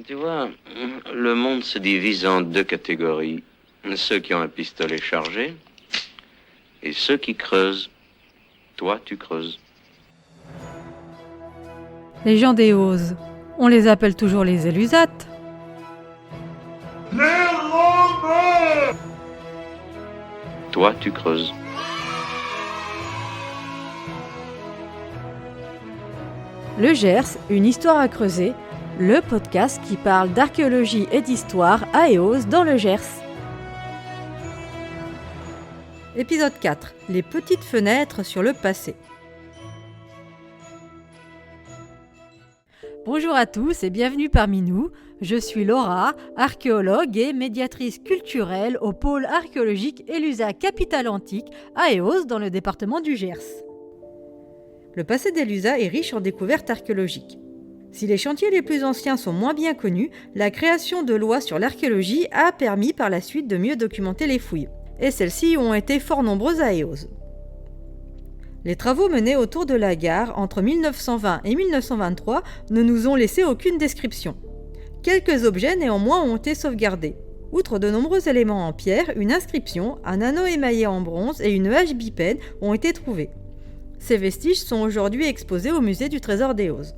Tu vois, le monde se divise en deux catégories. Ceux qui ont un pistolet chargé et ceux qui creusent. Toi, tu creuses. Les gens des Oses, on les appelle toujours les Élusates. Les Romains! Toi, tu creuses. Le Gers, une histoire à creuser, le podcast qui parle d'archéologie et d'histoire à Eauze dans le Gers. Épisode 4. Les petites fenêtres sur le passé. Bonjour à tous et bienvenue parmi nous. Je suis Laura, archéologue et médiatrice culturelle au pôle archéologique Élusa Capitale Antique à Eauze dans le département du Gers. Le passé d'Élusa est riche en découvertes archéologiques. Si les chantiers les plus anciens sont moins bien connus, la création de lois sur l'archéologie a permis par la suite de mieux documenter les fouilles. Et celles-ci ont été fort nombreuses à Eauze. Les travaux menés autour de la gare entre 1920 et 1923 ne nous ont laissé aucune description. Quelques objets néanmoins ont été sauvegardés. Outre de nombreux éléments en pierre, une inscription, un anneau émaillé en bronze et une hache bipède ont été trouvés. Ces vestiges sont aujourd'hui exposés au musée du Trésor d'Eauze.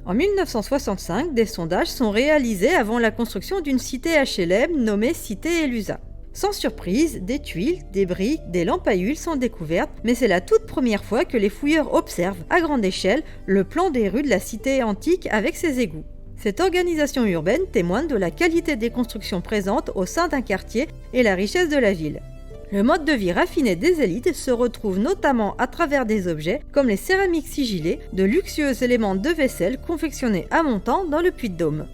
En 1965, des sondages sont réalisés avant la construction d'une cité HLM nommée Cité Élusa. Sans surprise, des tuiles, des briques, des lampes à huile sont découvertes, mais c'est la toute première fois que les fouilleurs observent, à grande échelle, le plan des rues de la cité antique avec ses égouts. Cette organisation urbaine témoigne de la qualité des constructions présentes au sein d'un quartier et la richesse de la ville. Le mode de vie raffiné des élites se retrouve notamment à travers des objets comme les céramiques sigillées, de luxueux éléments de vaisselle confectionnés à Montant dans le Puy-de-Dôme.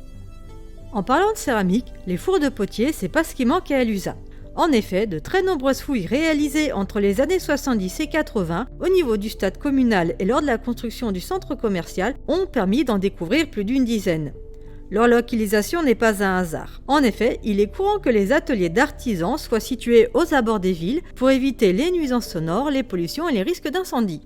En parlant de céramique, les fours de potier, c'est pas ce qui manque à Élusa. En effet, de très nombreuses fouilles réalisées entre les années 70 et 80 au niveau du stade communal et lors de la construction du centre commercial ont permis d'en découvrir plus d'une dizaine. Leur localisation n'est pas un hasard. En effet, il est courant que les ateliers d'artisans soient situés aux abords des villes pour éviter les nuisances sonores, les pollutions et les risques d'incendie.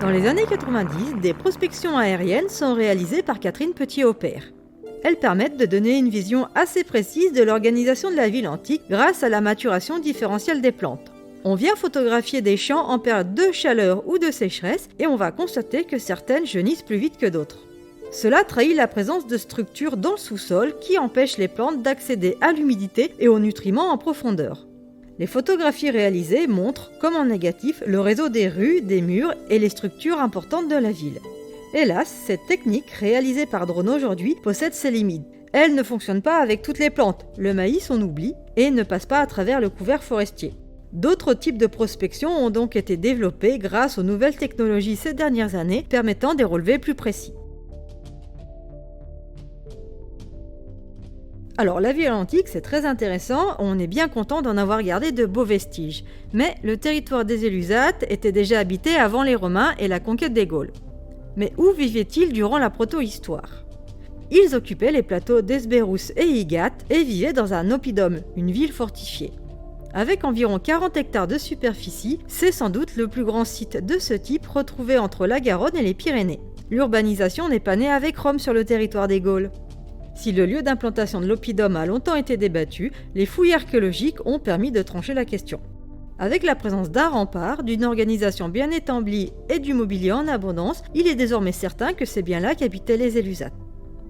Dans les années 90, des prospections aériennes sont réalisées par Catherine Petit-Aupert. Elles permettent de donner une vision assez précise de l'organisation de la ville antique grâce à la maturation différentielle des plantes. On vient photographier des champs en période de chaleur ou de sécheresse et on va constater que certaines jaunissent plus vite que d'autres. Cela trahit la présence de structures dans le sous-sol qui empêchent les plantes d'accéder à l'humidité et aux nutriments en profondeur. Les photographies réalisées montrent, comme en négatif, le réseau des rues, des murs et les structures importantes de la ville. Hélas, cette technique, réalisée par drone aujourd'hui, possède ses limites. Elle ne fonctionne pas avec toutes les plantes, le maïs on oublie, et ne passe pas à travers le couvert forestier. D'autres types de prospection ont donc été développés grâce aux nouvelles technologies ces dernières années, permettant des relevés plus précis. Alors la ville antique c'est très intéressant, on est bien content d'en avoir gardé de beaux vestiges. Mais le territoire des Élusates était déjà habité avant les Romains et la conquête des Gaules. Mais où vivaient-ils durant la proto-histoire ? Ils occupaient les plateaux d'Hesbérous et Ygate et vivaient dans un oppidum, une ville fortifiée. Avec environ 40 hectares de superficie, c'est sans doute le plus grand site de ce type retrouvé entre la Garonne et les Pyrénées. L'urbanisation n'est pas née avec Rome sur le territoire des Gaules. Si le lieu d'implantation de l'oppidum a longtemps été débattu, les fouilles archéologiques ont permis de trancher la question. Avec la présence d'un rempart, d'une organisation bien établie et du mobilier en abondance, il est désormais certain que c'est bien là qu'habitaient les Élusates.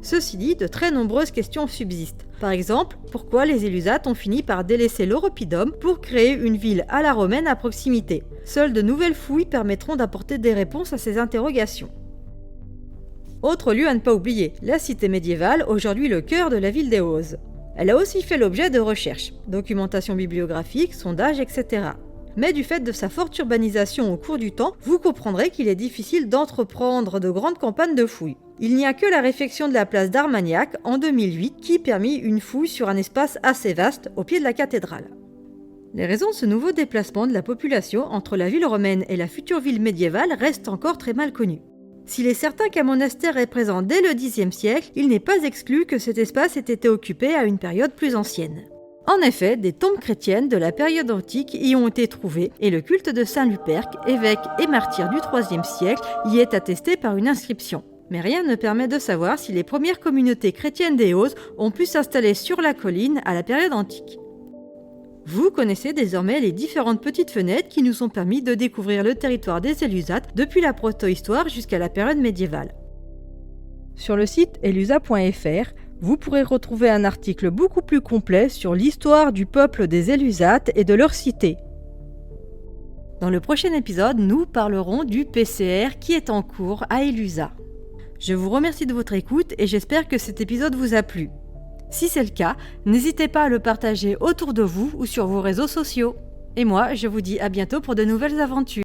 Ceci dit, de très nombreuses questions subsistent. Par exemple, pourquoi les Élusates ont fini par délaisser leur oppidum pour créer une ville à la romaine à proximité ? Seules de nouvelles fouilles permettront d'apporter des réponses à ces interrogations. Autre lieu à ne pas oublier, la cité médiévale, aujourd'hui le cœur de la ville d'Eauze. Elle a aussi fait l'objet de recherches, documentation bibliographique, sondages, etc. Mais du fait de sa forte urbanisation au cours du temps, vous comprendrez qu'il est difficile d'entreprendre de grandes campagnes de fouilles. Il n'y a que la réfection de la place d'Armagnac en 2008 qui permit une fouille sur un espace assez vaste au pied de la cathédrale. Les raisons de ce nouveau déplacement de la population entre la ville romaine et la future ville médiévale restent encore très mal connues. S'il est certain qu'un monastère est présent dès le Xe siècle, il n'est pas exclu que cet espace ait été occupé à une période plus ancienne. En effet, des tombes chrétiennes de la période antique y ont été trouvées et le culte de Saint Luperque, évêque et martyr du IIIe siècle, y est attesté par une inscription. Mais rien ne permet de savoir si les premières communautés chrétiennes d'Éos ont pu s'installer sur la colline à la période antique. Vous connaissez désormais les différentes petites fenêtres qui nous ont permis de découvrir le territoire des Élusates depuis la protohistoire jusqu'à la période médiévale. Sur le site elusa.fr, vous pourrez retrouver un article beaucoup plus complet sur l'histoire du peuple des Élusates et de leur cité. Dans le prochain épisode, nous parlerons du PCR qui est en cours à Élusa. Je vous remercie de votre écoute et j'espère que cet épisode vous a plu. Si c'est le cas, n'hésitez pas à le partager autour de vous ou sur vos réseaux sociaux. Et moi, je vous dis à bientôt pour de nouvelles aventures.